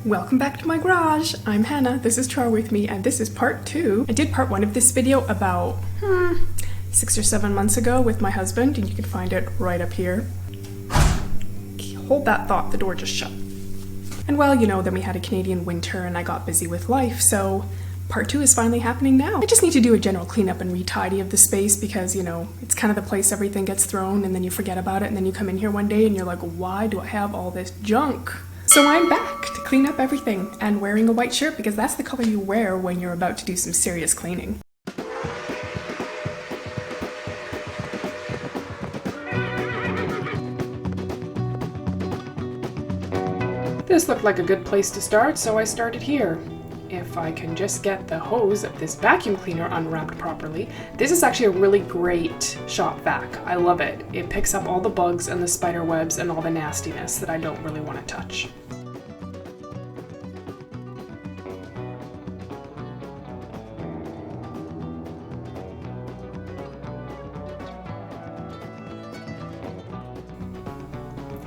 Welcome back to my garage. I'm Hannah, this is Char with me, and this is part 2. I did part 1 of this video about 6 or 7 months ago with my husband, and you can find it right up here. Hold that thought, the door just shut. And well, you know, then we had a Canadian winter and I got busy with life, so part 2 is finally happening now. I just need to do a general cleanup and retidy of the space because, you know, it's kind of the place everything gets thrown and then you forget about it and then you come in here one day and you're like, why do I have all this junk? So I'm back to clean up everything and wearing a white shirt because that's the color you wear when you're about to do some serious cleaning. This looked like a good place to start, so I started here. If I can just get the hose of this vacuum cleaner unwrapped properly. This is actually a really great shop vac. I love it. It picks up all the bugs and the spider webs and all the nastiness that I don't really want to touch.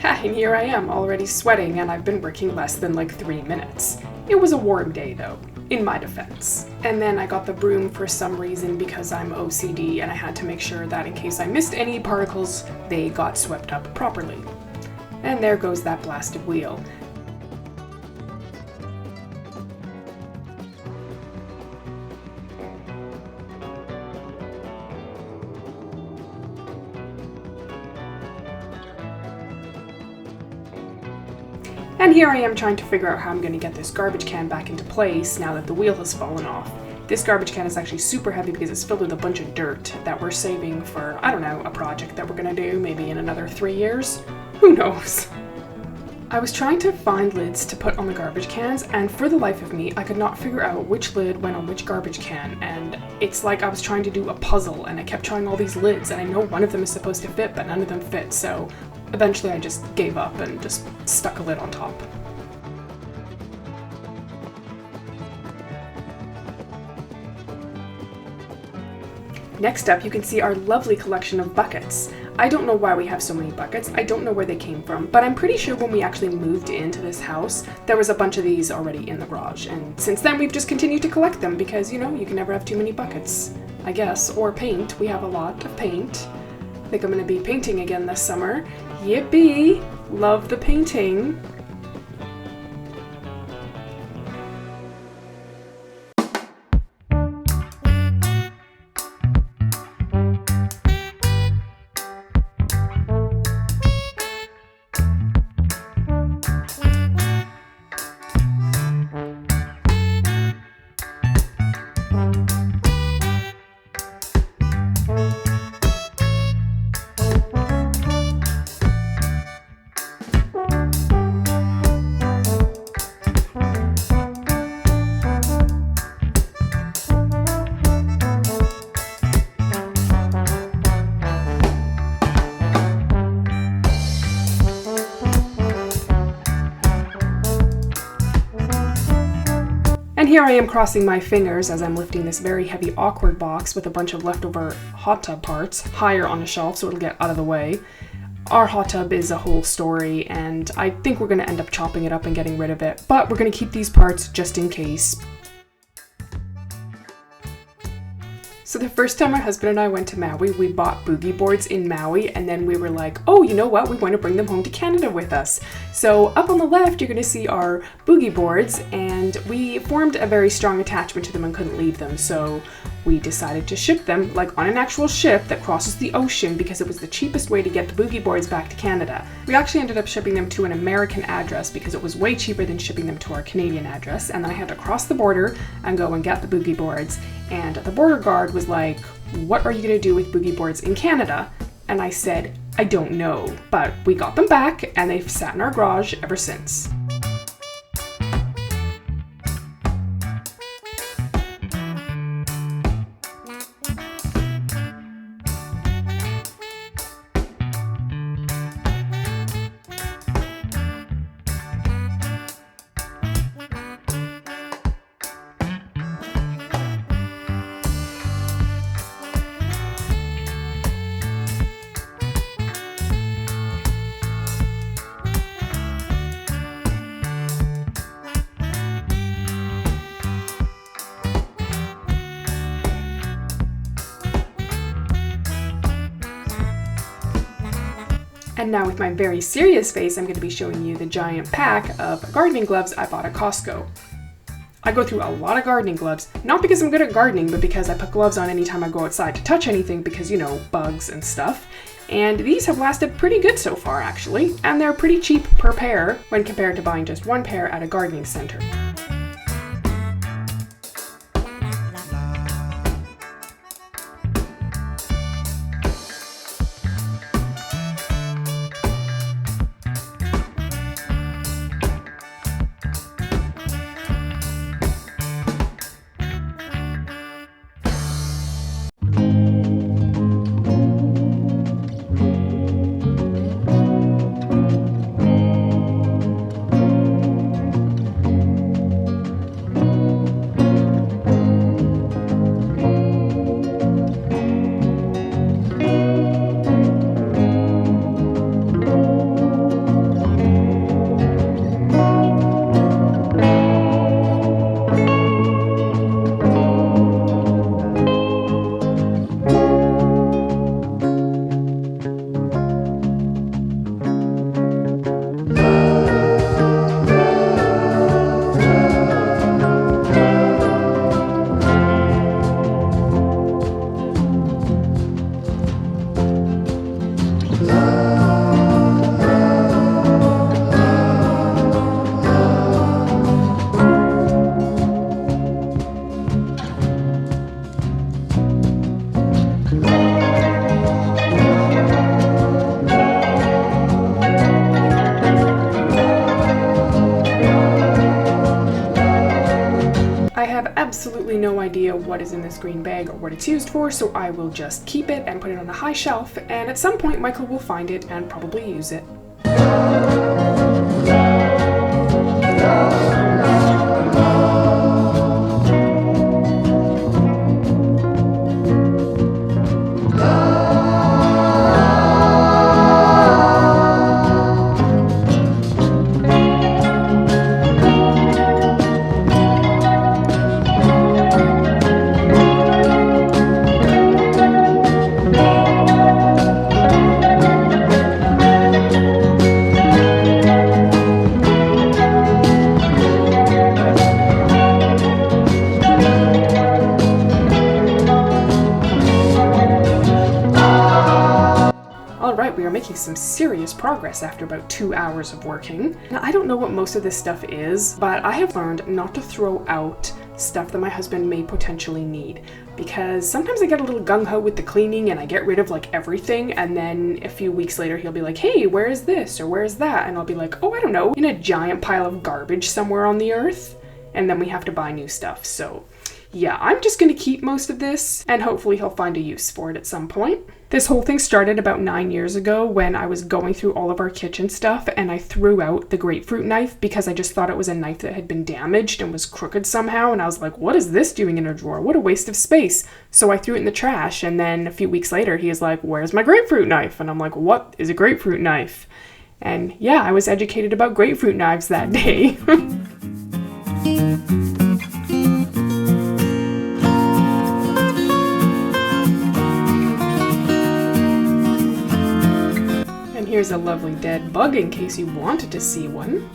And here I am, already sweating, and I've been working less than like 3 minutes. It was a warm day though, in my defense. And then I got the broom for some reason because I'm OCD and I had to make sure that in case I missed any particles, they got swept up properly. And there goes that blasted wheel. And here I am trying to figure out how I'm going to get this garbage can back into place now that the wheel has fallen off. This garbage can is actually super heavy because it's filled with a bunch of dirt that we're saving for, I don't know, a project that we're going to do maybe in another 3 years. Who knows? I was trying to find lids to put on the garbage cans, and for the life of me, I could not figure out which lid went on which garbage can, and it's like I was trying to do a puzzle and I kept trying all these lids, and I know one of them is supposed to fit, but none of them fit, so eventually I just gave up and just stuck a lid on top. Next up, you can see our lovely collection of buckets. I don't know why we have so many buckets. I don't know where they came from, but I'm pretty sure when we actually moved into this house, there was a bunch of these already in the garage. And since then, we've just continued to collect them because, you know, you can never have too many buckets, I guess. Or paint. We have a lot of paint. I think I'm going to be painting again this summer. Yippee! Love the painting. And here I am crossing my fingers as I'm lifting this very heavy awkward box with a bunch of leftover hot tub parts higher on a shelf so it'll get out of the way. Our hot tub is a whole story and I think we're going to end up chopping it up and getting rid of it, but we're going to keep these parts just in case. So the first time my husband and I went to Maui, we bought boogie boards in Maui, and then we were like, oh, you know what? We want to bring them home to Canada with us. So up on the left, you're going to see our boogie boards, and we formed a very strong attachment to them and couldn't leave them. So we decided to ship them, like on an actual ship that crosses the ocean because it was the cheapest way to get the boogie boards back to Canada. We actually ended up shipping them to an American address because it was way cheaper than shipping them to our Canadian address. And then I had to cross the border and go and get the boogie boards. And the border guard was like, what are you going to do with boogie boards in Canada? And I said, I don't know. But we got them back and they've sat in our garage ever since. And now with my very serious face, I'm going to be showing you the giant pack of gardening gloves I bought at Costco. I go through a lot of gardening gloves, not because I'm good at gardening, but because I put gloves on anytime I go outside to touch anything because, you know, bugs and stuff. And these have lasted pretty good so far, actually, and they're pretty cheap per pair when compared to buying just one pair at a gardening center. I have absolutely no idea what is in this green bag or what it's used for, so I will just keep it and put it on a high shelf, and at some point Michael will find it and probably use it. Alright, we are making some serious progress after about 2 hours of working. Now, I don't know what most of this stuff is, but I have learned not to throw out stuff that my husband may potentially need, because sometimes I get a little gung-ho with the cleaning and I get rid of like everything, and then a few weeks later he'll be like, hey, where is this or where is that? And I'll be like, oh, I don't know, in a giant pile of garbage somewhere on the earth, and then we have to buy new stuff. So yeah, I'm just gonna keep most of this, and hopefully he'll find a use for it at some point. This whole thing started about 9 years ago when I was going through all of our kitchen stuff and I threw out the grapefruit knife because I just thought it was a knife that had been damaged and was crooked somehow, and I was like, what is this doing in a drawer? What a waste of space. So I threw it in the trash, and then a few weeks later he is like, where's my grapefruit knife? And I'm like, what is a grapefruit knife? And yeah, I was educated about grapefruit knives that day. Here's a lovely dead bug in case you wanted to see one.